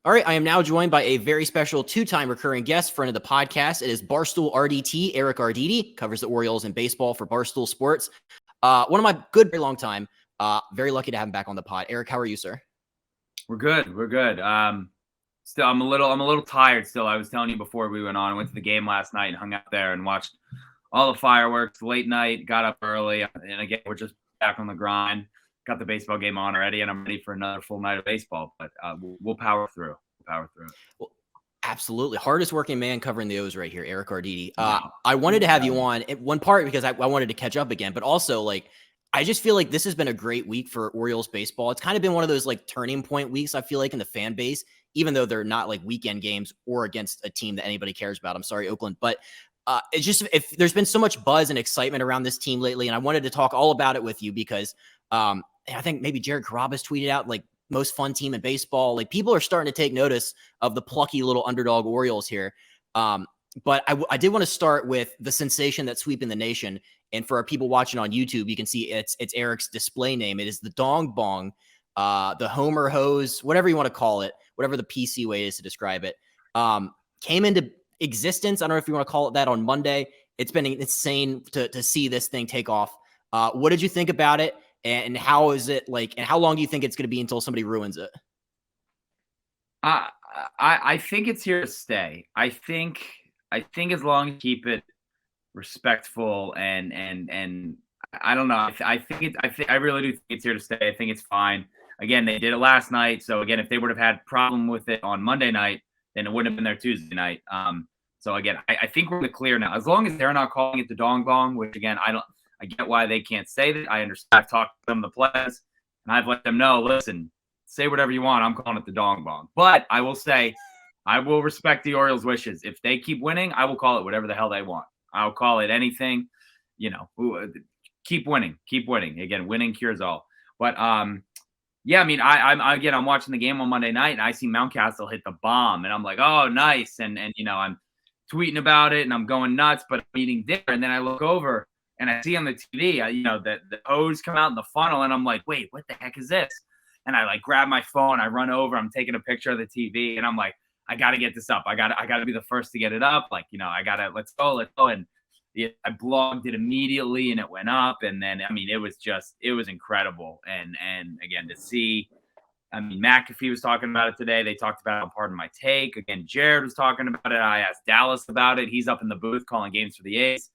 All right, I am now joined by a very special two-time recurring guest, friend of the podcast. It is Barstool RDT, Eric Arditti, covers the Orioles and baseball for Barstool Sports. One of my good, very long time. Very lucky to have him back on the pod. Eric, how are you, sir? We're good. Still, I'm a little tired still. I was telling you before we went on. I went to the game last night and hung out there and watched all the fireworks late night, got up early. And again, we're just back on the grind. Got the baseball game on already, and I'm ready for another full night of baseball. But we'll power through. Well, absolutely. Hardest working man covering the O's right here, Eric Arditti. I wanted to have you on one part because I wanted to catch up again, but also I just feel like this has been a great week for Orioles baseball. It's kind of been one of those turning point weeks, I feel like, in the fan base, even though they're not weekend games or against a team that anybody cares about. I'm sorry, Oakland. But it's just, if there's been so much buzz and excitement around this team lately, and I wanted to talk all about it with you because I think maybe Jared Carrabba's tweeted out most fun team in baseball. People are starting to take notice of the plucky little underdog Orioles here. But I did want to start with the sensation that's sweeping the nation. And for our people watching on YouTube, you can see it's Eric's display name. It is the Dong Bong, the Homer hose, whatever you want to call it, whatever the PC way is to describe it. Came into existence. I don't know if you want to call it that on Monday. It's been insane to see this thing take off. What did you think about it? And how is it and how long do you think it's going to be until somebody ruins it? I think it's here to stay. I think as long as you keep it respectful and I don't know. I really do think it's here to stay. I think it's fine. Again, they did it last night. So again, if they would have had problem with it on Monday night, then it wouldn't have been there Tuesday night. So again, I think we're in the clear now. As long as they're not calling it the Dong Bong, which again, I get why they can't say that. I understand. I've talked to them, the players, and I've let them know, listen, say whatever you want. I'm calling it the Dong Bong. But I will say, I will respect the Orioles' wishes. If they keep winning, I will call it whatever the hell they want. I'll call it anything. Keep winning. Keep winning. Again, winning cures all. But yeah, I mean, I'm watching the game on Monday night, and I see Mountcastle hit the bomb, and I'm like, oh, nice. And I'm tweeting about it, and I'm going nuts. But I'm eating dinner, and then I look over. And I see on the TV, the hose come out in the funnel, and I'm like, wait, what the heck is this? And I grab my phone, I run over, I'm taking a picture of the TV, and I'm like, I got to get this up. I got to be the first to get it up. Let's go. And I blogged it immediately, and it went up. And then, I mean, it was incredible. And again, to see, I mean, McAfee was talking about it today. They talked about it on Pardon My Take. Again, Jared was talking about it. I asked Dallas about it. He's up in the booth calling games for the A's.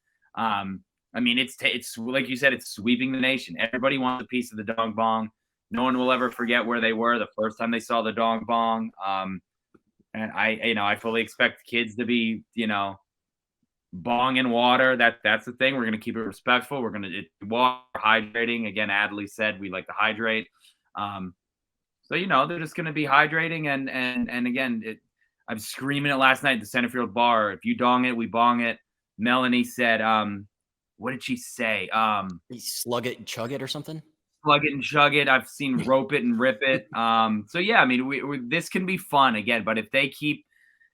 I mean, it's like you said, it's sweeping the nation. Everybody wants a piece of the Dong Bong. No one will ever forget where they were the first time they saw the Dong Bong. And I fully expect kids to be, bong in water. That's the thing. We're going to keep it respectful. We're going to water, hydrating. Again, Adley said we like to hydrate. So, they're just going to be hydrating. And again, I'm screaming it last night at the center field bar. If you dong it, we bong it. Melanie said, what did she say? Slug it and chug it or something? Plug it and chug it. I've seen rope it and rip it. So yeah, I mean, this can be fun again, but if they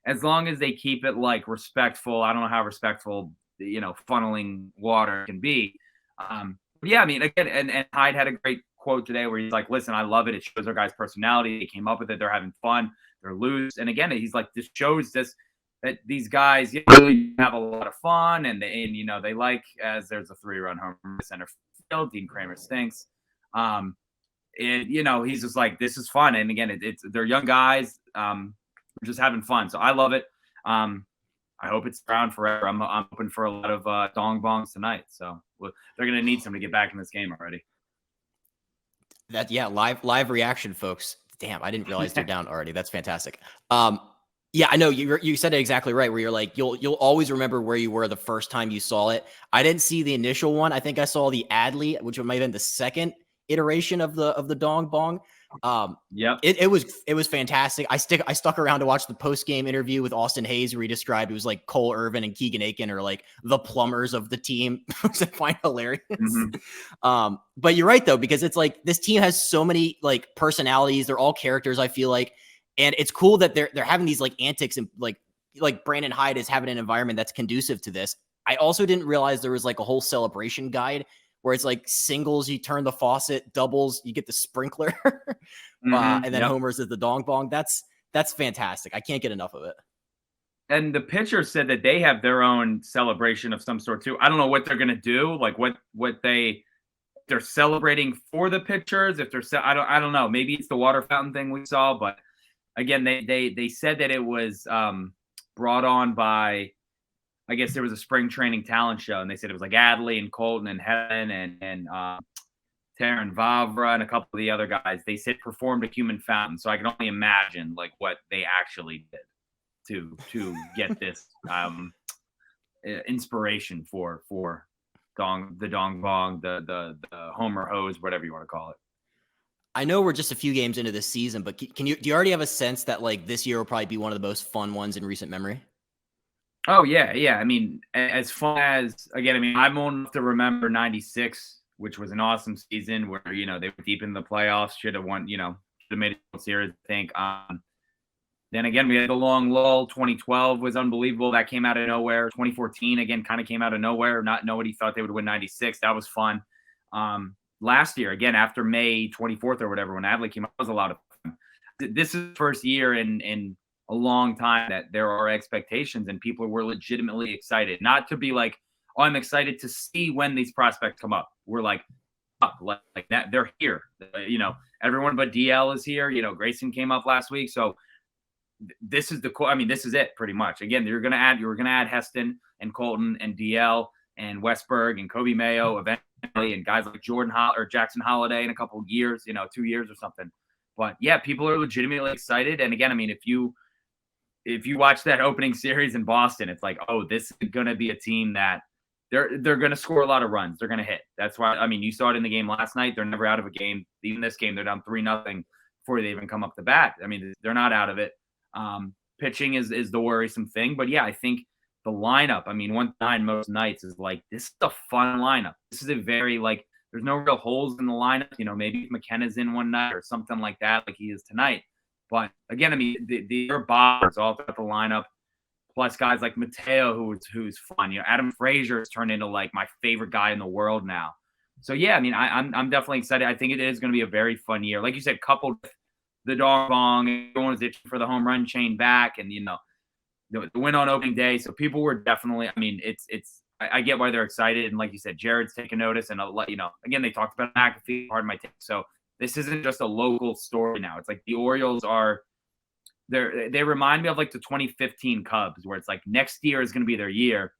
as long as they keep it respectful, I don't know how respectful, funneling water can be. But yeah, I mean, again, and Hyde had a great quote today where he's like, listen, I love it. It shows our guys' personality. They came up with it. They're having fun. They're loose. And again, he's like, this shows that these guys really have a lot of fun, and they like, as there's a 3-run home run center field. Dean Kramer stinks. And he's just like, this is fun. And again, they're young guys. We're just having fun. So I love it. I hope it's around forever. I'm hoping for a lot of Dong Bongs tonight. So they're going to need some to get back in this game already. Live reaction, folks. Damn, I didn't realize they're down already. That's fantastic. Yeah, I know you said it exactly right. Where you're like, you'll always remember where you were the first time you saw it. I didn't see the initial one. I think I saw the Adley, which might have been the second iteration of the Dong Bong. Yep. It was fantastic. I stuck around to watch the post game interview with Austin Hayes, where he described it was like Cole Irvin and Keegan Aiken are like the plumbers of the team, which I find hilarious. Mm-hmm. But you're right though, because it's like this team has so many personalities. They're all characters, I feel like. And it's cool that they're having these antics, and like Brandon Hyde is having an environment that's conducive to this. I also didn't realize there was a whole celebration guide where it's singles, you turn the faucet, doubles, you get the sprinkler, and then homers is the Dong Bong. That's That's fantastic. I can't get enough of it. And the pitcher said that they have their own celebration of some sort too. I don't know what they're gonna do, like what they're celebrating for the pitchers. If they're, I don't know. Maybe it's the water fountain thing we saw, but again, they said that it was brought on by, I guess there was a spring training talent show, and they said it was like Adley and Colton and Helen and Taryn Vavra and a couple of the other guys. They said performed a human fountain, so I can only imagine like what they actually did to get this inspiration for the Dong Bong, the Homer hose, whatever you want to call it. I know we're just a few games into this season, but do you already have a sense that like this year will probably be one of the most fun ones in recent memory? Oh yeah. I mean, as fun as, again, I mean, I'm old enough to remember '96, which was an awesome season where they were deep in the playoffs, should have won, should have made a series, I think. Then again, we had the long lull. 2012 was unbelievable. That came out of nowhere. 2014, again, kind of came out of nowhere. Nobody thought they would win 96. That was fun. Last year, again, after May 24th or whatever, when Adley came out, it was a lot of fun. This is the first year in a long time that there are expectations and people were legitimately excited. Not to be like, oh, I'm excited to see when these prospects come up. We're like that. They're here. Everyone but DL is here. Grayson came up last week. So this is this is it pretty much. Again, you were going to add Heston and Colton and DL and Westberg and Kobe Mayo eventually, and guys like Jordan or Jackson Holiday in a couple of years, 2 years or something. But yeah, people are legitimately excited. And again, I mean, if you watch that opening series in Boston, it's like, oh, this is going to be a team that they're going to score a lot of runs. They're going to hit. That's why, I mean, you saw it in the game last night. They're never out of a game. Even this game, they're down 3-0 before they even come up the bat. I mean, they're not out of it. Pitching is the worrisome thing. But yeah, I think the lineup, I mean, 1-9 most nights is like, this is a fun lineup. This is a very, like, there's no real holes in the lineup. Maybe McKenna's in one night or something like that, like he is tonight. But again, I mean, the bombers all throughout the lineup, plus guys like Mateo, who's fun. Adam Frazier has turned into like my favorite guy in the world now. So yeah, I mean, I'm definitely excited. I think it is going to be a very fun year, like you said, coupled with the Dong Bong. Everyone's itching for the home run chain back, and the win on opening day. So people were definitely. I mean, I get why they're excited, and like you said, Jared's taking notice, and again, they talked about McAfee. Pardon my take. So this isn't just a local story now. It's like the Orioles are. They remind me of like the 2015 Cubs, where it's like next year is going to be their year,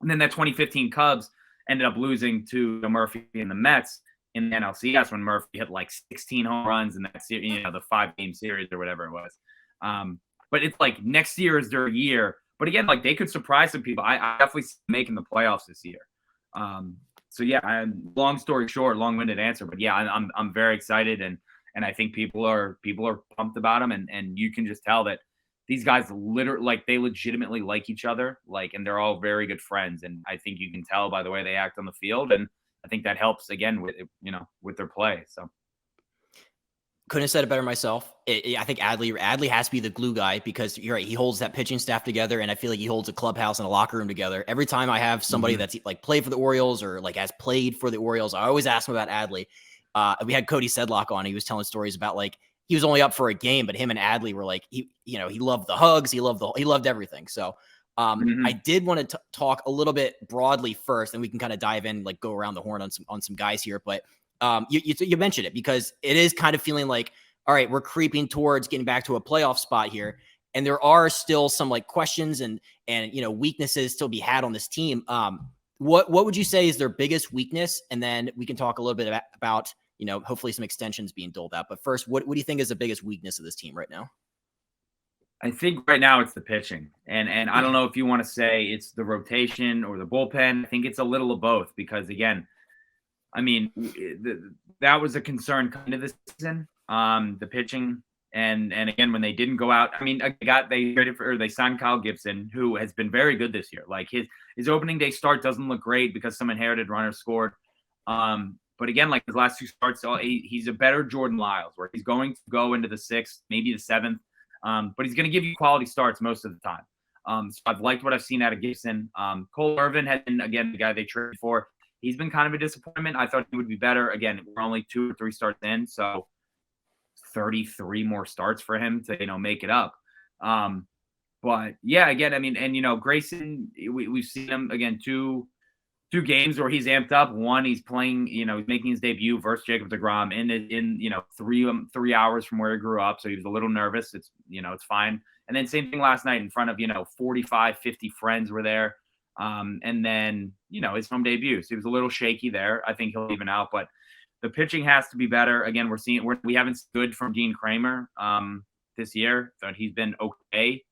and then that 2015 Cubs ended up losing to Murphy and the Mets in the NLCS when Murphy hit like 16 home runs in that series, the 5-game series or whatever it was. But it's like next year is their year. But again, like they could surprise some people. I definitely see them making the playoffs this year. So yeah, long story short, long-winded answer, but yeah, I'm very excited, and I think people are pumped about them, and you can just tell that these guys they legitimately like each other, and they're all very good friends, and I think you can tell by the way they act on the field, and I think that helps again with their play. So couldn't have said it better myself. I think Adley has to be the glue guy, because you're right. He holds that pitching staff together, and I feel like he holds a clubhouse and a locker room together. Every time I have somebody that's like played for the Orioles or like has played for the Orioles, I always ask him about Adley. We had Cody Sedlock on. He was telling stories about like he was only up for a game, but him and Adley were like he loved the hugs, he loved everything. So I did want to talk a little bit broadly first, and we can kind of dive in, like go around the horn on some guys here. But you mentioned it because it is kind of feeling like, all right, we're creeping towards getting back to a playoff spot here, and there are still some like questions and weaknesses still be had on this team. What would you say is their biggest weakness? And then we can talk a little bit about hopefully some extensions being doled out. But first, what do you think is the biggest weakness of this team right now? I think right now it's the pitching, and I don't know if you want to say it's the rotation or the bullpen. I think it's a little of both, because again, I mean, that was a concern kind of this season, the pitching, and again when they didn't go out. I mean, they signed Kyle Gibson, who has been very good this year. Like his opening day start doesn't look great because some inherited runners scored. But again, like his last two starts, he's a better Jordan Lyles, where he's going to go into the 6th, maybe the 7th. But he's going to give you quality starts most of the time. So I've liked what I've seen out of Gibson. Cole Irvin has been, again, the guy they traded for. He's been kind of a disappointment. I thought he would be better. Again, we're only 2 or 3 starts in, so 33 more starts for him to, make it up. But yeah, again, I mean, and Grayson, we've seen him again two games where he's amped up. One, he's playing, he's making his debut versus Jacob deGrom in 3 hours from where he grew up. So he was a little nervous. It's fine. And then same thing last night in front of 45, 50 friends were there. And then his home debut. So he was a little shaky there. I think he'll even out, but the pitching has to be better. Again, we haven't seen good from Dean Kramer this year. So he's been okay.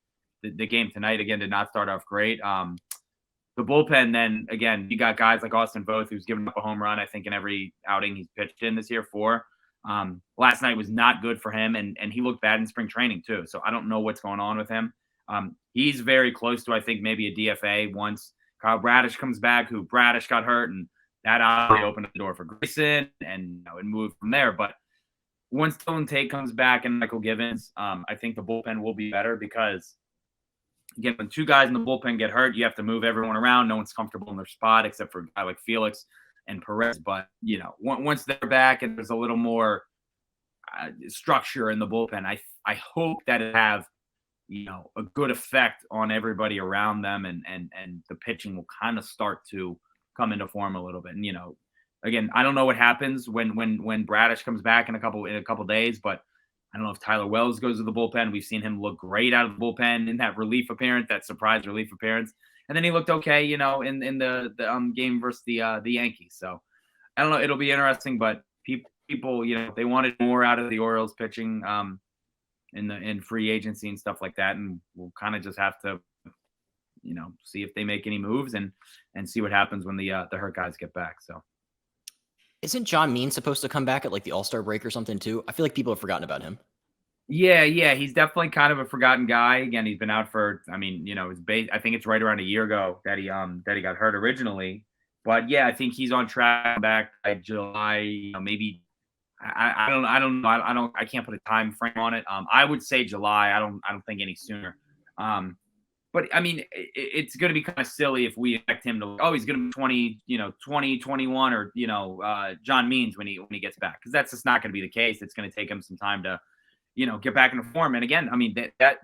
The game tonight again did not start off great. The bullpen, then again, you got guys like Austin Voth, who's given up a home run, I think, in every outing he's pitched in this year. 4. Last night was not good for him, and he looked bad in spring training too. So I don't know what's going on with him. He's very close to, I think, maybe a DFA once Kyle Bradish comes back, who Bradish got hurt, and that obviously opened the door for Grayson, and it moved from there. But once Dylan Tate comes back and Michael Givens, I think the bullpen will be better because, again, when 2 guys in the bullpen get hurt, you have to move everyone around. No one's comfortable in their spot except for a guy like Felix and Perez. But, once they're back and there's a little more structure in the bullpen, I hope that it have, a good effect on everybody around them, and the pitching will kind of start to come into form a little bit. And, again, I don't know what happens when Bradish comes back in a couple days, but I don't know if Tyler Wells goes to the bullpen. We've seen him look great out of the bullpen in that relief appearance, that surprise relief appearance. And then he looked okay, in the game versus the Yankees. So I don't know. It'll be interesting, but people, they wanted more out of the Orioles pitching in free agency and stuff like that. And we'll kind of just have to, see if they make any moves and see what happens when the hurt guys get back. So. Isn't John Means supposed to come back at like the All-Star break or something too? I feel like people have forgotten about him. Yeah. He's definitely kind of a forgotten guy. Again, he's been out for, I think it's right around a year ago that he got hurt originally. But yeah, I think he's on track back by July, maybe. I don't know. I can't put a time frame on it. I would say July. I don't think any sooner. But it's going to be kind of silly if we expect him to, he's going to be 20, 21, or, John Means when he gets back, because that's just not going to be the case. It's going to take him some time to, get back into form. And again, that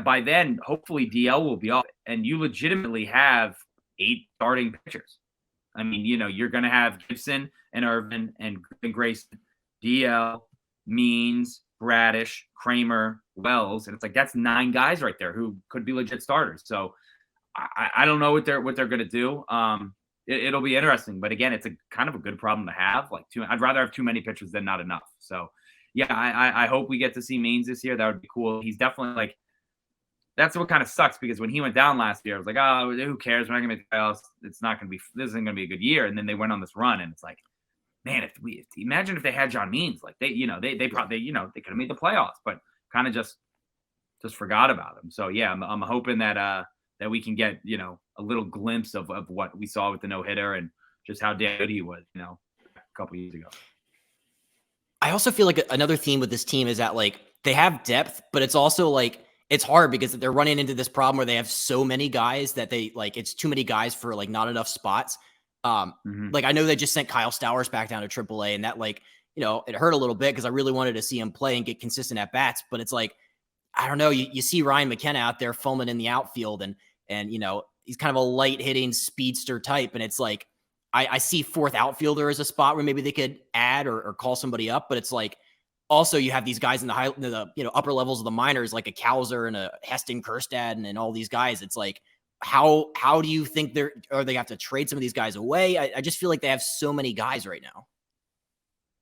by then, hopefully DL will be off and you legitimately have 8 starting pitchers. You're going to have Gibson and Irvin and Grayson, DL, Means, Bradish, Kramer, Wells, and it's like that's 9 guys right there who could be legit starters. So I don't know what they're going to do. It'll be interesting, but again, it's a kind of a good problem to have. I'd rather have too many pitchers than not enough. So yeah, I hope we get to see Means this year. That would be cool. He's definitely that's what kind of sucks, because when he went down last year, I was like, oh, who cares? We're not going to make the playoffs. This isn't going to be a good year. And then they went on this run, and it's like, man, imagine if they had John Means, they probably, they could have made the playoffs, but kind of just forgot about him. So yeah, I'm hoping that we can get, a little glimpse of what we saw with the no-hitter and just how good he was, a couple years ago. I also feel like another theme with this team is that they have depth, but it's also it's hard because they're running into this problem where they have so many guys that it's too many guys for not enough spots. I know they just sent Kyle Stowers back down to AAA, and that it hurt a little bit because I really wanted to see him play and get consistent at bats. But it's I don't know. You see Ryan McKenna out there foaming in the outfield, and he's kind of a light hitting speedster type, and it's I see 4th outfielder as a spot where maybe they could add or call somebody up, but it's also you have these guys in the upper levels of the minors, like a Kauser and a Heston Kjerstad and all these guys. It's how do you think they have to trade some of these guys away? I just feel like they have so many guys right now.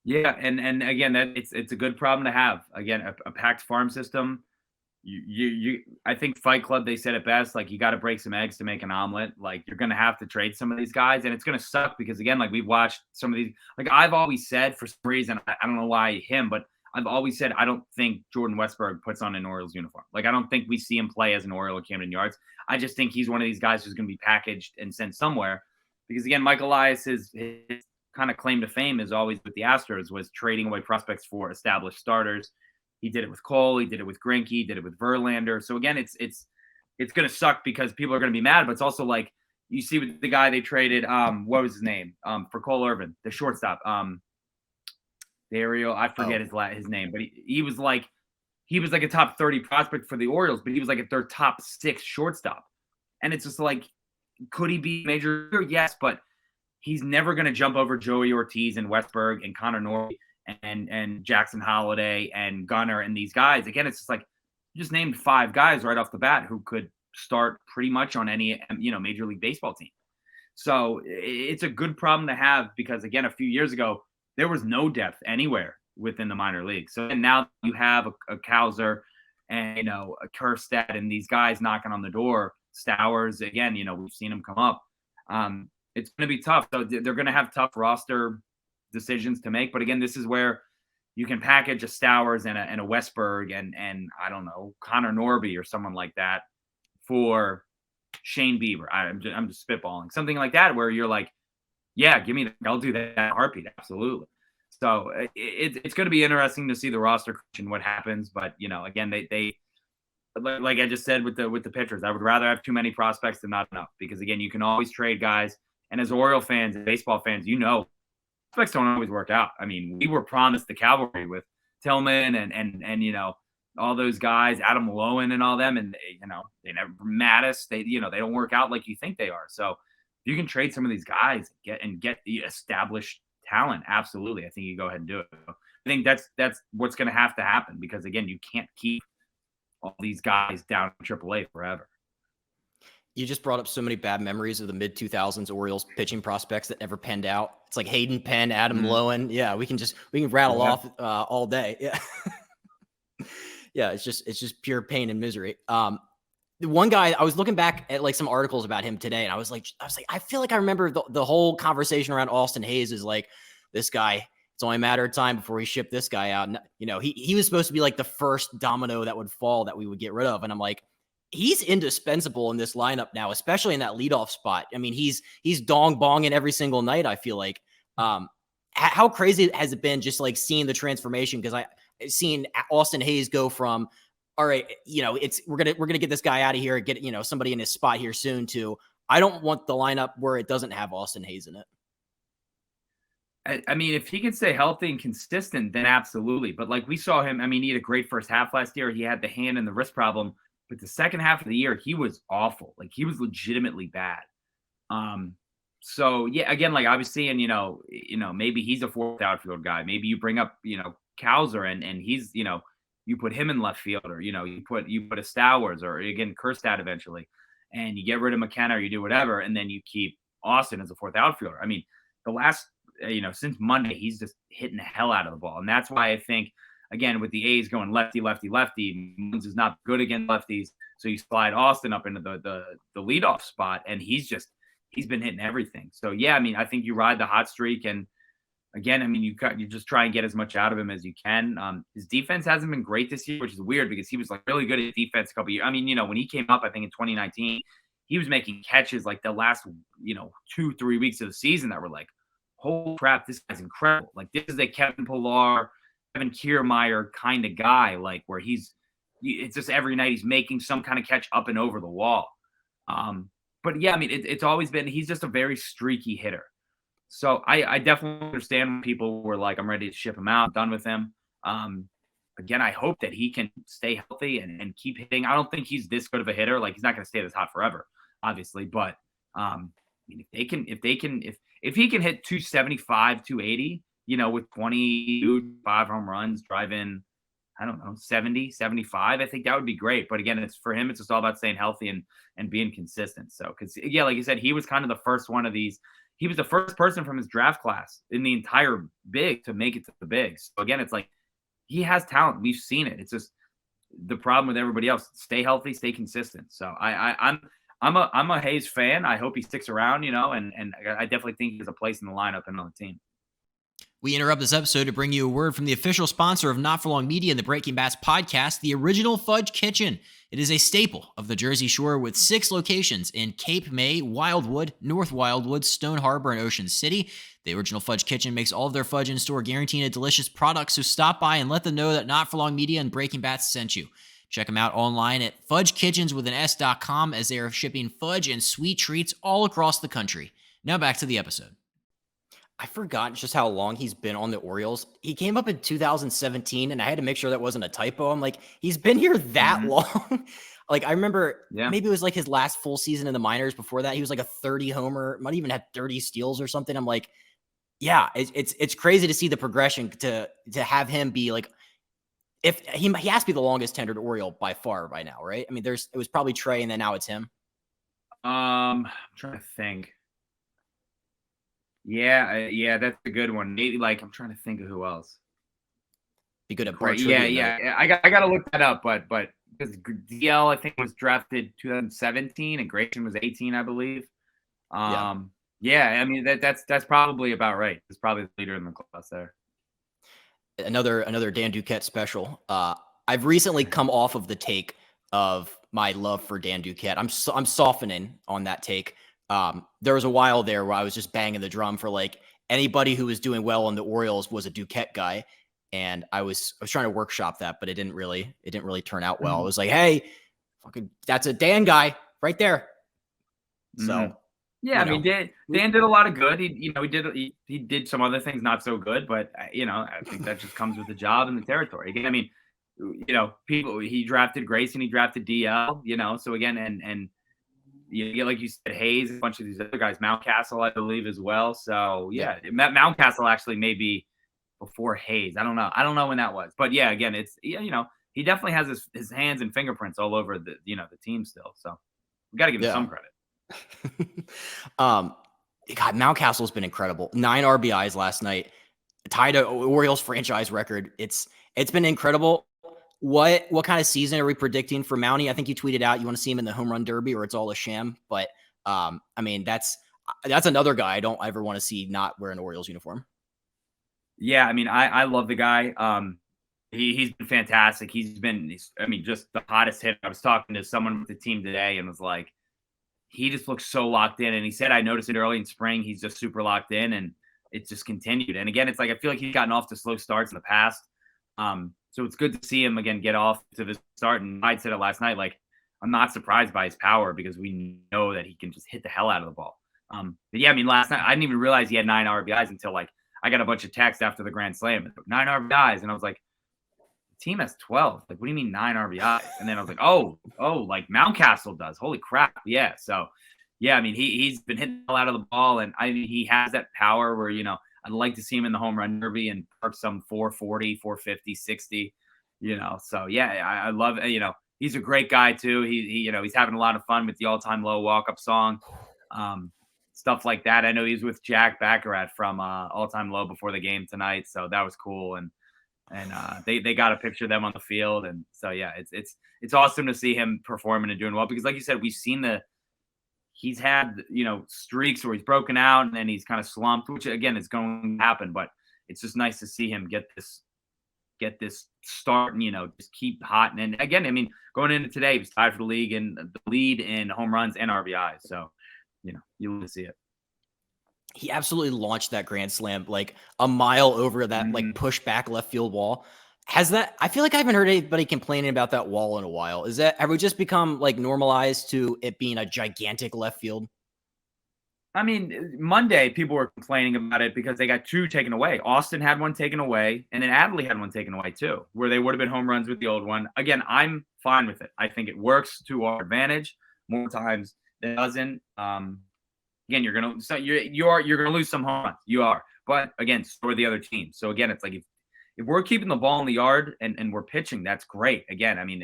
Yeah, and again, that it's a good problem to have. Again, a packed farm system. I think Fight Club, they said it best. You got to break some eggs to make an omelet. You're going to have to trade some of these guys, and it's going to suck because again, we've watched some of these. I've always said, for some reason, I don't know why him, but I've always said I don't think Jordan Westberg puts on an Orioles uniform. I don't think we see him play as an Oriole at Camden Yards. I just think he's one of these guys who's going to be packaged and sent somewhere. Because again, Mike Elias, his kind of claim to fame is always with the Astros was trading away prospects for established starters. He did it with Cole. He did it with Greinke. He did it with Verlander. So again, it's going to suck because people are going to be mad. But it's also you see with the guy they traded. What was his name? For Cole Irvin, the shortstop. Dario, I forget his name, but he was like a top 30 prospect for the Orioles, but he was like at their top 6 shortstop. And it's just like, could he be major? Yes, but he's never going to jump over Joey Ortiz and Westberg and Connor Norrie and Jackson Holiday and Gunnar and these guys. Again, it's just like, you just named 5 guys right off the bat who could start pretty much on any, Major League Baseball team. So it's a good problem to have because, again, a few years ago, there was no depth anywhere within the minor leagues. So now you have a Cowser and, a Kerstad and these guys knocking on the door. Stowers, again, we've seen them come up. It's going to be tough. So they're going to have tough roster decisions to make. But again, this is where you can package a Stowers and a Westberg and I don't know, Connor Norby or someone like that for Shane Bieber. I'm just spitballing something like that where you're like, yeah, give me that. I'll do that in a heartbeat. Absolutely. So it's going to be interesting to see the roster and what happens. But, again, they like I just said with the pitchers, I would rather have too many prospects than not enough because, again, you can always trade guys. And as Oriole fans and baseball fans, prospects don't always work out. I mean, we were promised the cavalry with Tillman and all those guys, Adam Lowen and all them, and they never Mattis. They don't work out like you think they are. So if you can trade some of these guys, get the established talent, absolutely. I think you go ahead and do it. I think that's what's going to have to happen because, again, you can't keep all these guys down in AAA forever. You just brought up so many bad memories of the mid-2000s Orioles pitching prospects that never panned out. It's like Hayden Penn, Adam Lowen. Yeah, we can rattle off all day. Yeah. Yeah, it's just pure pain and misery. The one guy, I was looking back at like some articles about him today, and I was like, I feel like I remember the whole conversation around Austin Hayes is like, this guy, it's only a matter of time before we ship this guy out. And, he was supposed to be like the first domino that would fall that we would get rid of. And I'm like, he's indispensable in this lineup now, especially in that leadoff spot. I mean, he's bonging every single night, I feel like. How crazy has it been just like seeing the transformation? Because I've seen Austin Hayes go from, all right, we're gonna get this guy out of here and get somebody in his spot here soon to, I don't want the lineup where it doesn't have Austin Hayes in it. I mean, if he can stay healthy and consistent, then absolutely. But like we saw him, I mean, he had a great first half last year. He had the hand and the wrist problem, but the second half of the year, he was awful. Like he was legitimately bad. So yeah, again, like I was seeing, maybe he's a fourth outfield guy. Maybe you bring up, Cowser and he's, you put him in left field or, you put a Stowers or again, Kerstad eventually, and you get rid of McKenna or you do whatever. And then you keep Austin as a fourth outfielder. I mean, the last, since Monday, he's just hitting the hell out of the ball. And that's why I think, again, with the A's going lefty, Muns is not good against lefties. So you slide Austin up into the leadoff spot, and he's been hitting everything. So yeah, I mean, I think you ride the hot streak, and again, I mean, you just try and get as much out of him as you can. His defense hasn't been great this year, which is weird because he was like really good at defense a couple of years. I mean, when he came up, I think in 2019, he was making catches like the last 2-3 weeks of the season that were like, holy crap, this guy's incredible. Like this is a Kevin Pillar, Kevin Kiermaier kind of guy, like where it's just every night he's making some kind of catch up and over the wall. But yeah, I mean, it's always been, he's just a very streaky hitter. So I definitely understand when people were like, I'm ready to ship him out, I'm done with him. Again, I hope that he can stay healthy and keep hitting. I don't think he's this good of a hitter. Like he's not going to stay this hot forever, obviously. But if he can hit 275, 280, with 25 home runs, drive in, I don't know, 70, 75, I think that would be great. But again, it's just all about staying healthy and being consistent. So, because yeah, like you said, he was kind of the first one of these. He was the first person from his draft class in the entire big to make it to the bigs. So again, it's like he has talent. We've seen it. It's just the problem with everybody else. Stay healthy, stay consistent. So I'm a Hayes fan. I hope he sticks around, and I definitely think he has a place in the lineup and on the team. We interrupt this episode to bring you a word from the official sponsor of Not For Long Media and the Breaking Bats podcast, the Original Fudge Kitchen. It is a staple of the Jersey Shore with 6 locations in Cape May, Wildwood, North Wildwood, Stone Harbor, and Ocean City. The Original Fudge Kitchen makes all of their fudge in-store guaranteed a delicious product, so stop by and let them know that Not For Long Media and Breaking Bats sent you. Check them out online at fudgekitchens.com as they are shipping fudge and sweet treats all across the country. Now back to the episode. I forgot just how long he's been on the Orioles. He came up in 2017, and I had to make sure that wasn't a typo. I'm like, he's been here that long. Like, I remember maybe it was like his last full season in the minors. Before that, he was like a 30 homer, might even have 30 steals or something. I'm like, yeah, it's crazy to see the progression to have him be like, if he has to be the longest tenured Oriole by far by now, right? I mean, it was probably Trey, and then now it's him. I'm trying to think. Yeah, that's a good one. Maybe like I'm trying to think of who else. Be good at Yeah. I got to look that up, but because DL I think was drafted 2017 and Grayson was 18, I believe. Yeah, I mean that's probably about right. He's probably the leader in the class there. Another Dan Duquette special. I've recently come off of the take of my love for Dan Duquette. I'm softening on that take. There was a while there where I was just banging the drum for like anybody who was doing well on the Orioles was a Duquette guy. And I was trying to workshop that, but it didn't really turn out well. I was like, hey, fucking, that's a Dan guy right there. So yeah, I mean, Dan did a lot of good. He did some other things not so good, but I think that just comes with the job and the territory. Again, I mean, he drafted Grayson, he drafted DL, so again, and you get, like you said, Hayes, a bunch of these other guys, Mountcastle, I believe, as well. So yeah, Mountcastle actually may be before Hayes. I don't know when that was, but yeah, again, it's he definitely has his hands and fingerprints all over the team still. So we got to give him some credit. God, Mountcastle's been incredible. 9 RBIs last night, tied a Orioles franchise record. It's been incredible. What kind of season are we predicting for Mountie? I think you tweeted out you want to see him in the home run derby, or it's all a sham. But I mean, that's another guy I don't ever want to see not wear an Orioles uniform. Yeah, I mean, I love the guy. He's been fantastic. He's just the hottest hit. I was talking to someone with the team today and was like, he just looks so locked in. And he said, I noticed it early in spring. He's just super locked in, and it's just continued. And again, it's like I feel like he's gotten off to slow starts in the past. So it's good to see him again get off to the start. And I said it last night, like, I'm not surprised by his power because we know that he can just hit the hell out of the ball. But yeah, I mean, last night I didn't even realize he had 9 RBIs until like I got a bunch of texts after the grand slam. 9 RBIs. And I was like, the team has 12. Like, what do you mean 9 RBIs? And then I was like, oh, like Mountcastle does. Holy crap. Yeah. So, yeah, I mean, he's been hitting the hell out of the ball. And I mean, he has that power where, I'd like to see him in the home run derby and park some 440, 450, 60, So, yeah, I love it. He's a great guy, too. He's having a lot of fun with the all-time low walk-up song. Stuff like that. I know he's with Jack Baccarat from All Time Low before the game tonight, so that was cool. And they got a picture of them on the field, and so yeah, it's awesome to see him performing and doing well because, like you said, we've seen he's had streaks where he's broken out and then he's kind of slumped, which again is going to happen, but it's just nice to see him get this start and just keep hot. And again, I mean, going into today, he was tied for the league and the lead in home runs and RBIs, so. You want to see it. He absolutely launched that grand slam like a mile over that like push back left field wall. I feel like I haven't heard anybody complaining about that wall in a while. Have we just become like normalized to it being a gigantic left field? I mean, Monday people were complaining about it because they got 2 taken away. Austin had 1 taken away, and then Adley had 1 taken away too, where they would have been home runs with the old one. Again, I'm fine with it. I think it works to our advantage more times. It doesn't. Again, you're gonna lose some home runs. You are, but again, so are the other teams. So again, it's like if we're keeping the ball in the yard and we're pitching, that's great. Again, I mean,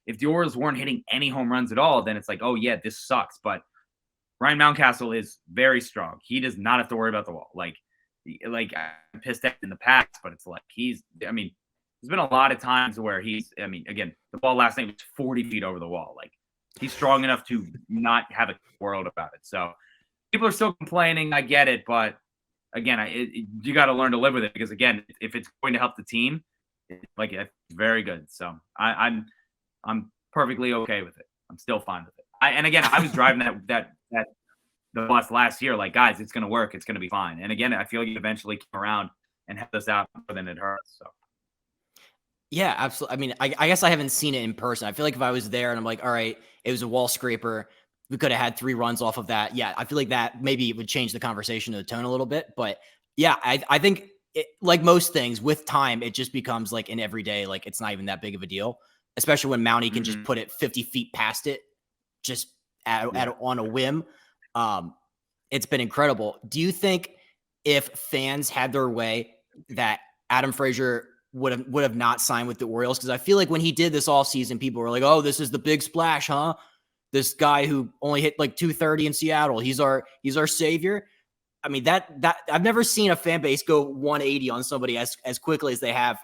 if the Orioles weren't hitting any home runs at all, then it's like, oh yeah, this sucks. But Ryan Mountcastle is very strong. He does not have to worry about the wall. Like I'm pissed at in the past, but it's like there's been a lot of times where again, the ball last night was 40 feet over the wall. Like. He's strong enough to not have a world about it. So people are still complaining. I get it. But again, you got to learn to live with it because, again, if it's going to help the team, it's very good. So I'm perfectly okay with it. I'm still fine with it. And again, I was driving the bus last year like, guys, it's going to work. It's going to be fine. And again, I feel like it eventually came around and helped us out more than it hurt. So. Yeah, absolutely. I mean, I guess I haven't seen it in person. I feel like if I was there and I'm like, all right, it was a wall scraper, we could have had 3 runs off of that. Yeah, I feel like that maybe would change the conversation or the tone a little bit. But Yeah, I think like most things with time, it just becomes like an everyday, like it's not even that big of a deal, especially when Mountie can just put it 50 feet past it just on a whim. It's been incredible. Do you think if fans had their way that Adam Frazier would have not signed with the Orioles? Because I feel like when he did this all season, people were like, "Oh, this is the big splash, huh? This guy who only hit like 230 in Seattle. He's our savior." I mean, that I've never seen a fan base go 180 on somebody as quickly as they have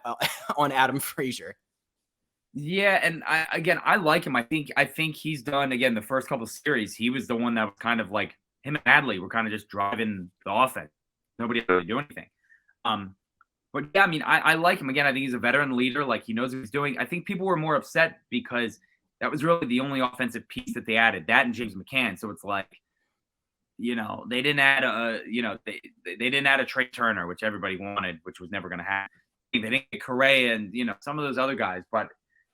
on Adam Frazier. Yeah, and I like him. I think he's done, again, the first couple of series. He was the one that was kind of like, him and Adley were kind of just driving the offense. Nobody else really do anything. But yeah, I mean, I like him. Again, I think he's a veteran leader. Like, he knows what he's doing. I think people were more upset because that was really the only offensive piece that they added, that and James McCann. So it's like, they didn't add they didn't add a Trey Turner, which everybody wanted, which was never going to happen. They didn't get Correa and, some of those other guys. But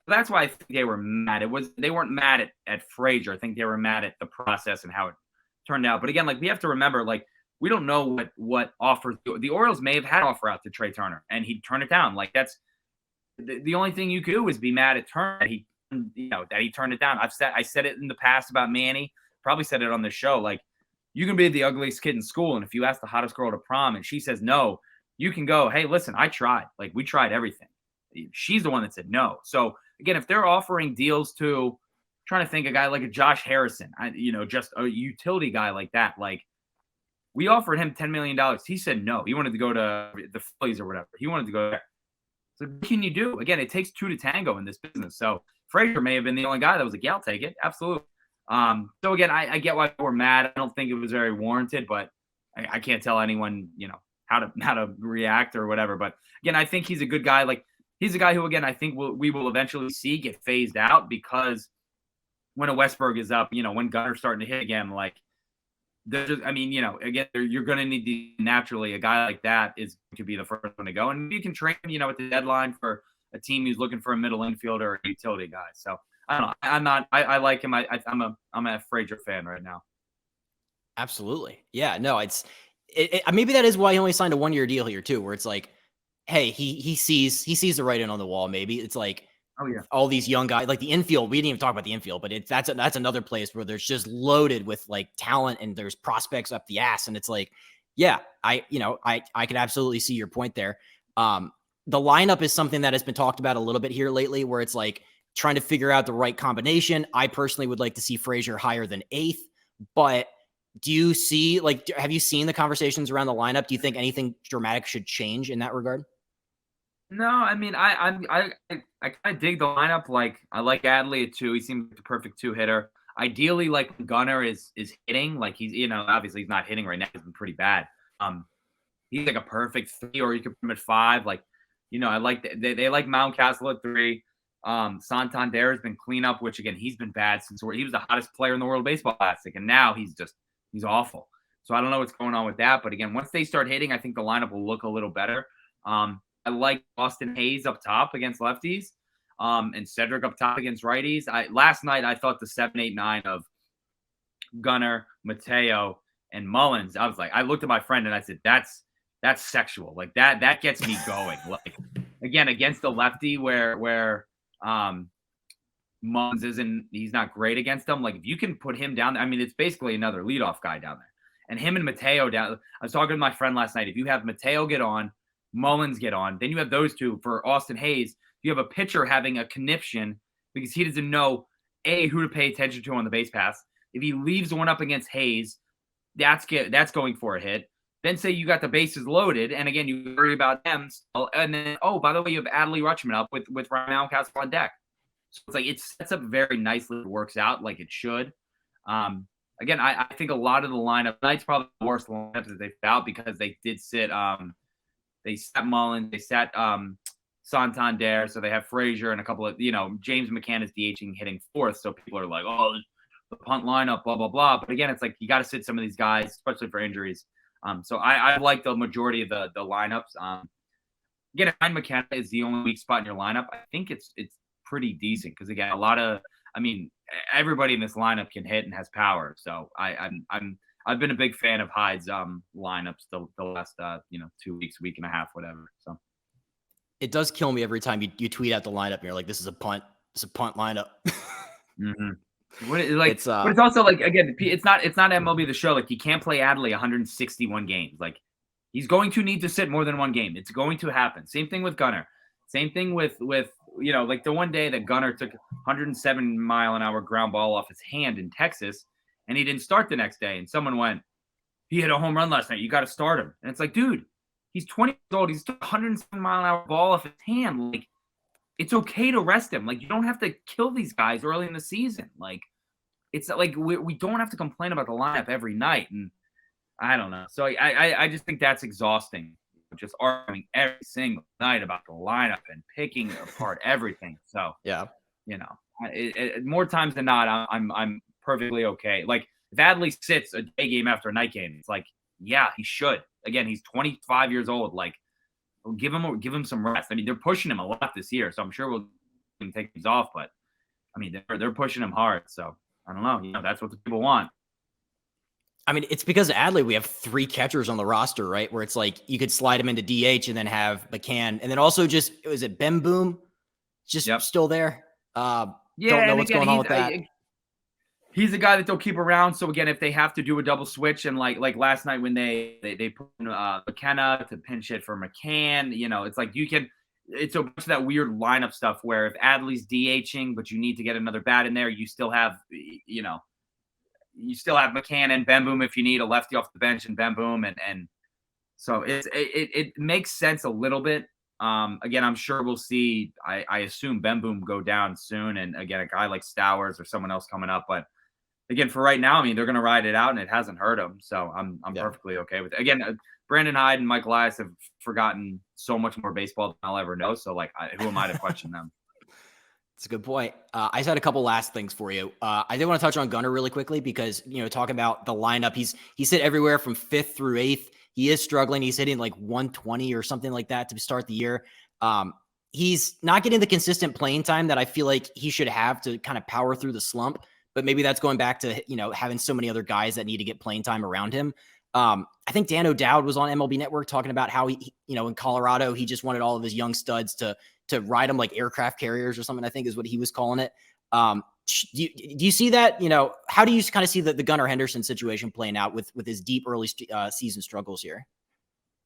that's why I think they were mad. They weren't mad at Frazier. I think they were mad at the process and how it turned out. But again, like, we have to remember, like, we don't know what offers. The Orioles may have had an offer out to Trey Turner, and he turned it down. Like, that's the only thing you could do is be mad at Turner that he turned it down. I said it in the past about Manny. Probably said it on the show. Like, you can be the ugliest kid in school, and if you ask the hottest girl to prom and she says no, you can go, "Hey, listen, I tried. Like, we tried everything." She's the one that said no. So again, if they're offering deals to, trying to think, a guy like a Josh Harrison, just a utility guy like that, like, we offered him $10 million. He said no. He wanted to go to the Phillies or whatever. He wanted to go there. So what can you do? Again, it takes two to tango in this business. So Frazier may have been the only guy that was like, "Yeah, I'll take it." Absolutely. So again, I get why we're mad. I don't think it was very warranted, but I can't tell anyone, how to react or whatever. But again, I think he's a good guy. Like, he's a guy who, again, I think we will eventually see get phased out, because when a Westberg is up, when Gunnar's starting to hit again, like, again, you're going to need naturally a guy like that is to be the first one to go. And you can trade him, at the deadline for a team who's looking for a middle infielder or a utility guy. So I don't know. I like him. I'm a Frazier fan right now. Absolutely. Yeah, no, maybe that is why he only signed a 1-year deal here too, where it's like, hey, he sees the writing on the wall. Maybe it's like, oh yeah, all these young guys, like the infield. We didn't even talk about the infield, but that's another place where there's just loaded with like talent and there's prospects up the ass. And it's like, yeah, I could absolutely see your point there. The lineup is something that has been talked about a little bit here lately, where it's like trying to figure out the right combination. I personally would like to see Frazier higher than 8th, but do you see, like, have you seen the conversations around the lineup? Do you think anything dramatic should change in that regard? No, I mean, I kind of dig the lineup. Like, I like Adley at 2. He seems like the perfect 2-hitter. Ideally, like, Gunnar is hitting. Like, he's, obviously he's not hitting right now. He's been pretty bad. He's like a perfect 3, or you could put him at 5. Like, I like they like Mountcastle at 3. Santander has been cleanup, which again, he's been bad since he was the hottest player in the World Baseball Classic, and now he's awful. So I don't know what's going on with that. But again, once they start hitting, I think the lineup will look a little better. I like Austin Hayes up top against lefties, and Cedric up top against righties. Last night I thought the 7-8-9 of Gunnar, Mateo, and Mullins. I looked at my friend and I said, that's sexual. Like, that gets me going. Like, again, against the lefty where Mullins he's not great against them. Like, if you can put him down, I mean, it's basically another leadoff guy down there. And him and Mateo down. I was talking to my friend last night. If you have Mateo get on, Mullins get on, then you have those two. For Austin Hayes, you have a pitcher having a conniption because he doesn't know who to pay attention to on the base pass. If he leaves one up against Hayes, that's going for a hit. Then say you got the bases loaded, and again, you worry about them. And then, by the way, you have Adley Rutschman up with Ryan Mountcastle on deck. So it's like, it sets up very nicely. It works out like it should. Again, I think a lot of the lineup tonight's probably the worst lineup that they've out, because they did sit they sat Mullins, they sat Santander, so they have Frazier and a couple of, James McCann is DHing, hitting 4th, so people are like, oh, the punt lineup, blah, blah, blah. But again, it's like, you got to sit some of these guys, especially for injuries. So I like the majority of the lineups. Again, Ryan McCann is the only weak spot in your lineup. I think it's pretty decent, because again, everybody in this lineup can hit and has power. So I'm I've been a big fan of Hyde's lineups the last 2 weeks, week and a half, whatever. So it does kill me every time you tweet out the lineup and you're like, this is a punt. It's a punt lineup. mm-hmm. But it's also like, again, it's not MLB The Show. Like, you can't play Adley 161 games. Like, he's going to need to sit more than one game. It's going to happen. Same thing with Gunnar. Same thing with like the one day that Gunnar took 107-mile-an-hour ground ball off his hand in Texas, and he didn't start the next day. And someone went, he hit a home run last night. You got to start him. And it's like, dude, he's 20 years old. He's took a 107-mile-an-hour ball off his hand. Like, it's okay to rest him. Like, you don't have to kill these guys early in the season. Like, it's like we don't have to complain about the lineup every night. And I don't know. So I just think that's exhausting. Just arguing every single night about the lineup and picking apart everything. So yeah, more times than not, I'm perfectly okay. Like, if Adley sits a day game after a night game, it's like, yeah, he should. Again, he's 25 years old. Like, give him some rest. I mean, they're pushing him a lot this year, so I'm sure we'll take these off. But I mean, they're pushing him hard. So I don't know. That's what the people want. I mean, it's because of Adley, we have 3 catchers on the roster, right? Where it's like you could slide him into DH and then have McCann, and then also was it Ben Boom still there? Don't know what's going on with that. He's a guy that they'll keep around. So again, if they have to do a double switch, and like last night when they put McKenna to pinch hit for McCann, it's like it's a bunch of that weird lineup stuff where if Adley's DHing, but you need to get another bat in there, you still have McCann and Ben Boom if you need a lefty off the bench and Ben Boom, and so it makes sense a little bit. Again, I'm sure we'll see. I assume Ben Boom go down soon, and again, a guy like Stowers or someone else coming up, but. Again, for right now, I mean, they're going to ride it out, and it hasn't hurt them, so I'm perfectly okay with it. Again, Brandon Hyde and Mike Elias have forgotten so much more baseball than I'll ever know, so, like, who am I to question them? That's a good point. I just had a couple last things for you. I did want to touch on Gunnar really quickly because, talking about the lineup, he's hit everywhere from 5th through 8th. He is struggling. He's hitting like 120 or something like that to start the year. He's not getting the consistent playing time that I feel like he should have to kind of power through the slump. But maybe that's going back to, having so many other guys that need to get playing time around him. I think Dan O'Dowd was on MLB Network talking about how he, in Colorado, he just wanted all of his young studs to ride him like aircraft carriers or something, I think is what he was calling it. Do you see that? How do you kind of see the Gunnar Henderson situation playing out with his deep early season struggles here?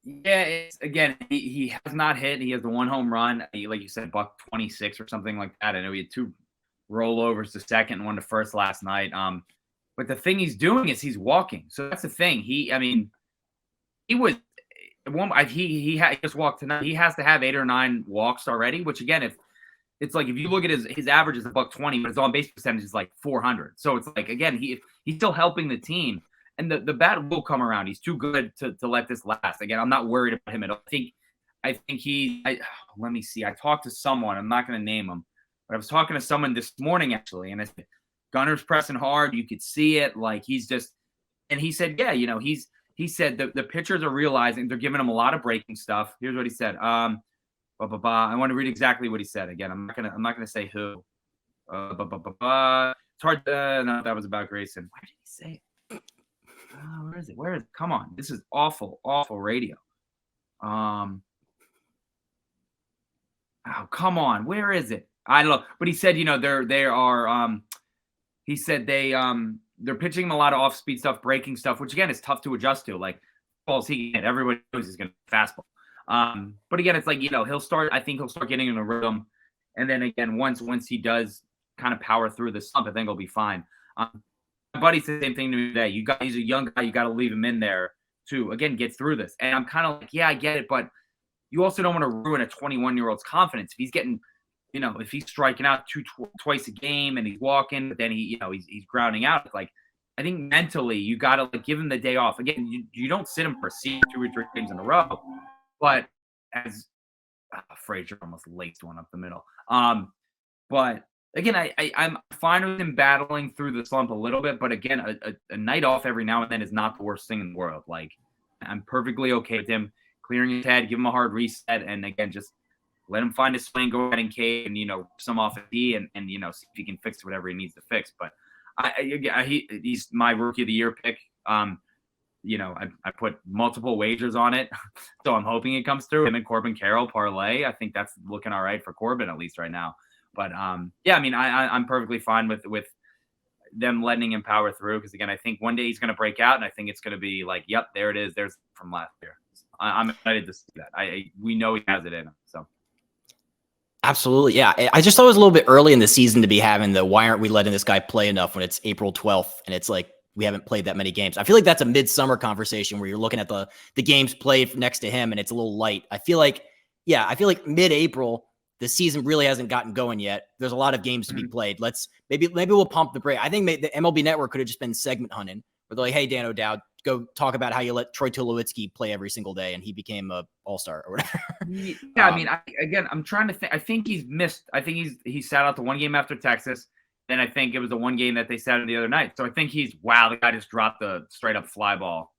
Yeah, again, he has not hit. He has the 1 home run. Like you said, $126 or something like that. I know he had 2 rollovers to second and 1 to first last night. But the thing he's doing is he's walking. So that's the thing. He just walked tonight. He has to have 8 or 9 walks already, which again, if you look at his average is $120, but his on base percentage is like 400. So it's like, again, he's still helping the team, and the bat will come around. He's too good to let this last. Again, I'm not worried about him at all. I think let me see. I talked to someone. I'm not going to name him. I was talking to someone this morning, actually, and I said, Gunnar's pressing hard. You could see it. Like, he's just – and he said, yeah, he said the pitchers are realizing they're giving him a lot of breaking stuff. Here's what he said. I want to read exactly what he said. Again, I'm not gonna say who. It's hard to – no, that was about Grayson. Why did he say it? Where is it? Come on. This is awful, awful radio. Oh, come on. Where is it? I don't know, but he said, he said they're pitching him a lot of off-speed stuff, breaking stuff, which again is tough to adjust to. Like, balls he can hit, everybody knows he's going to fastball. But again, it's like, I think he'll start getting in a rhythm, and then again, once he does kind of power through the slump, I think he'll be fine. My buddy said the same thing to me today. He's a young guy, you got to leave him in there to again get through this. And I'm kind of like, yeah, I get it, but you also don't want to ruin a 21-year-old's confidence if he's getting. If he's striking out twice a game and he's walking, but then he's grounding out. Like, I think mentally you got to give him the day off. Again, you don't sit him for 2 or 3 games in a row, but as Frazier almost laced one up the middle. But again, I'm fine with him battling through the slump a little bit, but again, a night off every now and then is not the worst thing in the world. Like, I'm perfectly okay with him clearing his head, give him a hard reset, and again, just let him find his swing, go ahead and K, and some off a D, and see if he can fix whatever he needs to fix. But he's my rookie of the year pick. I put multiple wagers on it, so I'm hoping it comes through. Him and Corbin Carroll parlay. I think that's looking all right for Corbin, at least right now. But yeah, I mean, I'm perfectly fine with them letting him power through, because again, I think one day he's going to break out, and I think it's going to be like, yep, there it is. There's from last year. I'm excited to see that. We know he has it in him. So. Absolutely. Yeah. I just thought it was a little bit early in the season to be having why aren't we letting this guy play enough when it's April 12th and it's like we haven't played that many games. I feel like that's a midsummer conversation where you're looking at the games played next to him and it's a little light. I feel like mid-April, the season really hasn't gotten going yet. There's a lot of games to be played. Maybe we'll pump the brake. I think the MLB Network could have just been segment hunting where they're like, hey, Dan O'Dowd, go talk about how you let Troy Tulowitzki play every single day and he became a all-star or whatever. Yeah, I mean, I'm trying to think. I think he's missed. I think he sat out the one game after Texas. Then I think it was the one game that they sat in the other night. So I think the guy just dropped the straight up fly ball.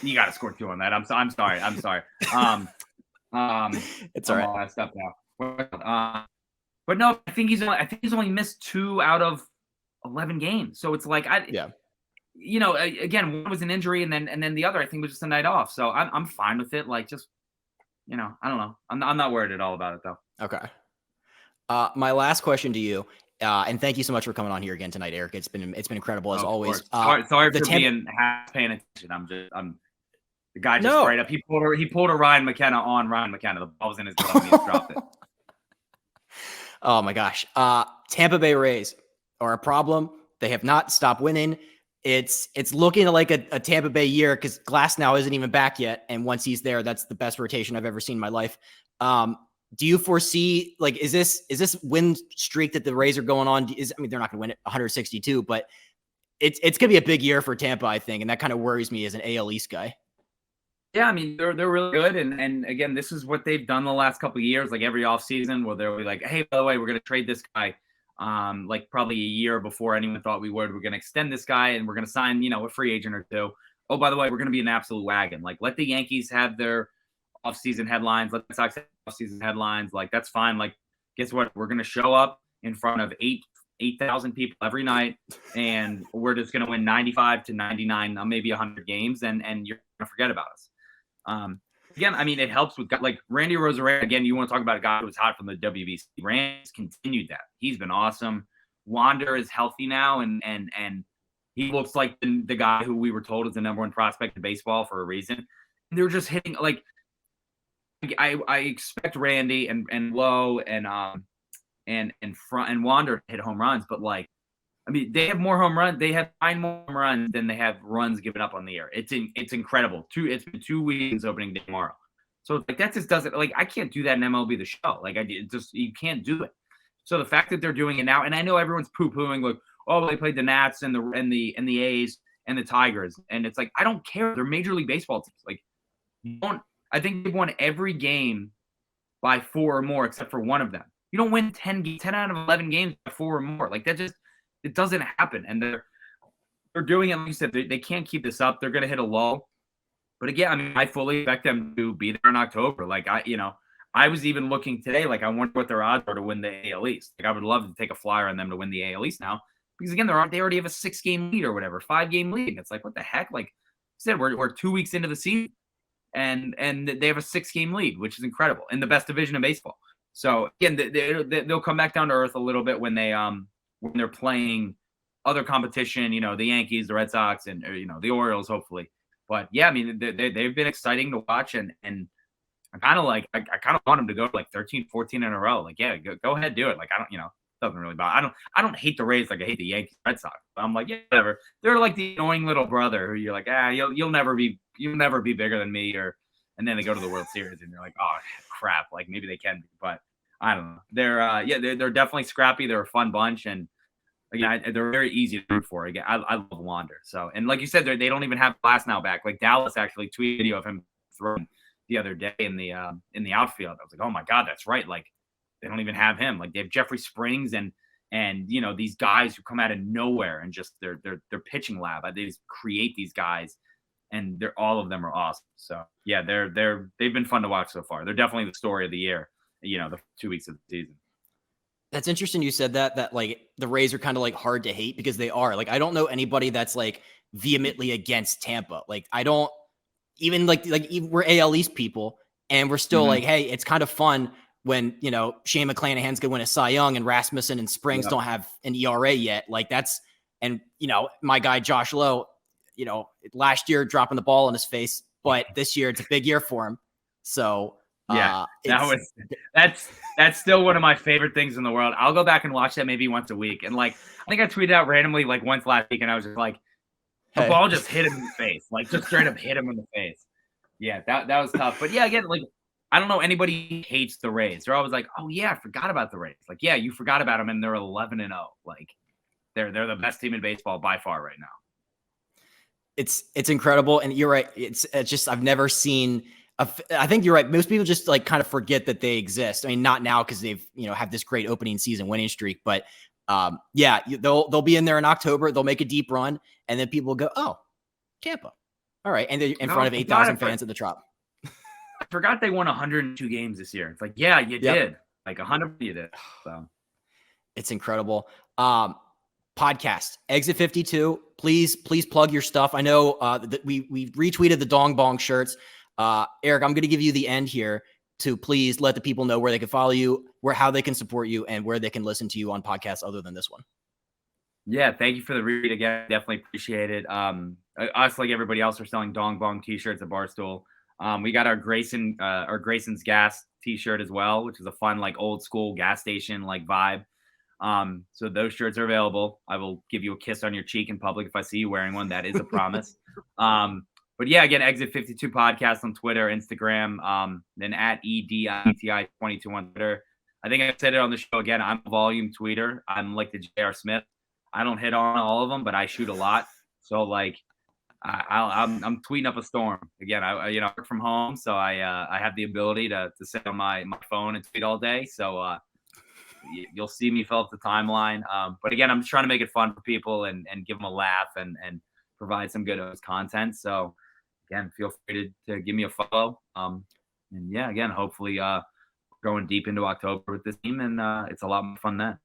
You got to score 2 on that. I'm sorry. It's all right. All that stuff now. But no, I think he's only missed 2 out of 11 games. So it's like again, one was an injury, and then the other I think was just a night off. So I'm fine with it. Like, just I don't know. I'm not worried at all about it though. Okay. My last question to you, and thank you so much for coming on here again tonight, Eric. It's been incredible as always. Sorry for being half paying attention. I'm the guy just straight up. He pulled a Ryan McKenna on Ryan McKenna. The ball was in his glove and he just dropped it. Oh my gosh. Tampa Bay Rays are a problem. They have not stopped winning. It's looking like a Tampa Bay year because Glass now isn't even back yet. And once he's there, that's the best rotation I've ever seen in my life. Do you foresee, like, is this win streak that the Rays are going on? They're not going to win it 162, but it's going to be a big year for Tampa, I think. And that kind of worries me as an AL East guy. Yeah, I mean, they're really good. And again, this is what they've done the last couple of years, like every offseason where they'll be like, hey, by the way, we're going to trade this guy. Like probably a year before anyone thought we would. We're going to extend this guy and we're going to sign, a free agent or two. Oh, by the way, we're going to be an absolute wagon. Like, let the Yankees have their offseason headlines. Let the Sox have offseason headlines. Like, that's fine. Like, guess what? We're going to show up in front of 8,000 people every night, and we're just going to win 95 to 99, maybe 100 games, and you're going to forget about us. Again, I mean, it helps with like Randy Rosarena. Again, you want to talk about a guy who was hot from the WBC. Randy's continued that. He's been awesome. Wander is healthy now, and he looks like the guy who we were told is the number 1 prospect in baseball for a reason. They're just hitting like I expect Randy and Lowe and Wander to hit home runs, but like, I mean, they have more home runs. They have 9 more home runs than they have runs given up on the year. It's incredible. It's been 2 weeks opening day tomorrow. So like that just doesn't, like, I can't do that in MLB The Show. Like you can't do it. So the fact that they're doing it now, and I know everyone's poo-pooing like, oh, they played the Nats and the A's and the Tigers, and it's like, I don't care. They're Major League Baseball teams. Like, I think they've won every game by 4 or more except for one of them. You don't win 10 out of 11 games by 4 or more. Like, that just, it doesn't happen. And they're doing it. Like you said, they can't keep this up. They're going to hit a lull. But again, I mean, I fully expect them to be there in October. Like, I was even looking today, like, I wonder what their odds are to win the AL East. Like, I would love to take a flyer on them to win the AL East now. Because again, they already have a 6-game lead or whatever, 5-game lead. And it's like, what the heck? Like I said, we're 2 weeks into the season, and they have a 6-game lead, which is incredible in the best division of baseball. So again, they'll come back down to earth a little bit when they're playing other competition. The Yankees, the Red Sox, and the Orioles, hopefully. But yeah, I mean, they've been exciting to watch, and I kind of want them to go like 13, 14 in a row. Like, yeah, go ahead, do it. Like, I don't, doesn't really bother. I don't hate the Rays like I hate the Yankees, Red Sox. But I'm like, yeah, whatever. They're like the annoying little brother who you're like, you'll never be bigger than me, and then they go to the World Series and you're like, oh crap, like maybe they can be, but I don't know. They're definitely scrappy. They're a fun bunch, and again, they're very easy to root for. Again, I love Wander. So, and like you said, they don't even have Glass now back. Like Dallas actually tweeted a video of him throwing the other day in the outfield. I was like, oh my god, that's right. Like, they don't even have him. Like, they have Jeffrey Springs and these guys who come out of nowhere and just their pitching lab. They just create these guys, and all of them are awesome. So yeah, they've been fun to watch so far. They're definitely the story of the year. The 2 weeks of the season. That's interesting you said that like the Rays are kind of like hard to hate because they are. Like I don't know anybody that's like vehemently against Tampa. Like I don't even even we're AL East people and we're still like, hey, it's kind of fun when, you know, Shane McClanahan's going to win a Cy Young and Rasmussen and Springs don't have an ERA yet. Like that's, and you know, my guy Josh Lowe, you know, last year dropping the ball in his face, but this year it's a big year for him. So that's still one of my favorite things in the world. I'll go back and watch that maybe once a week. And like, I think I tweeted out randomly like once last week and I was just like, the ball just hit him in the face, like just straight up hit him in the face. Yeah, that was tough. But yeah, again, like I don't know anybody hates the Rays. They're always like, oh yeah, I forgot about the Rays. Like, yeah, you forgot about them and they're 11-0. Like they're the best team in baseball by far right now. It's incredible. And you're right. It's just, I've never seen I think you're right. Most people just like kind of forget that they exist. I mean, not now because they've, you know, have this great opening season winning streak, but yeah, they'll be in there in October. They'll make a deep run, and then people will go, "Oh, Tampa, all right," and they're in front of 8,000 fans at the Trop. I forgot they won 102 games this year. It's like, yeah, you did. Like 100, you did. So it's incredible. Podcast Exit 52. Please plug your stuff. I know that we retweeted the Dong Bong shirts. Eric, I'm going to give you the end here to please let the people know where they can follow you, how they can support you, and where they can listen to you on podcasts other than this one. Yeah, thank you for the read again. Definitely appreciate it. Us, like everybody else, are selling Dong Bong t-shirts at Barstool. We got our Grayson's Gas t-shirt as well, which is a fun, like old school gas station like vibe. So those shirts are available. I will give you a kiss on your cheek in public if I see you wearing one. That is a promise. But yeah, again, Exit 52 podcast on Twitter, Instagram, then at EDITI22 on Twitter. I think I said it on the show again. I'm a volume tweeter. I'm like the J.R. Smith. I don't hit on all of them, but I shoot a lot. So like, I'm tweeting up a storm. Again, I work from home, so I have the ability to sit on my phone and tweet all day. So you'll see me fill up the timeline. But again, I'm just trying to make it fun for people and give them a laugh and provide some good content. So again, feel free to give me a follow. And yeah, again, hopefully going deep into October with this team, and it's a lot more fun then.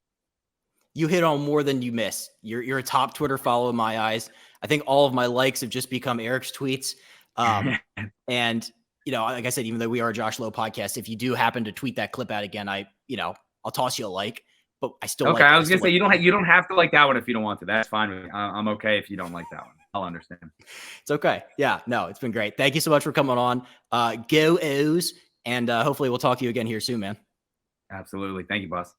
You hit on more than you miss. You're a top Twitter follow in my eyes. I think all of my likes have just become Eric's tweets. And you know, like I said, even though we are a Josh Lowe podcast, if you do happen to tweet that clip out again, I'll toss you a like. But I still okay. I was gonna say you don't have to like that one if you don't want to. That's fine with me. I'm okay if you don't like that one. I'll understand. It's okay. Yeah, no, it's been great. Thank you so much for coming on. Go O's, and hopefully we'll talk to you again here soon, man. Absolutely. Thank you, boss.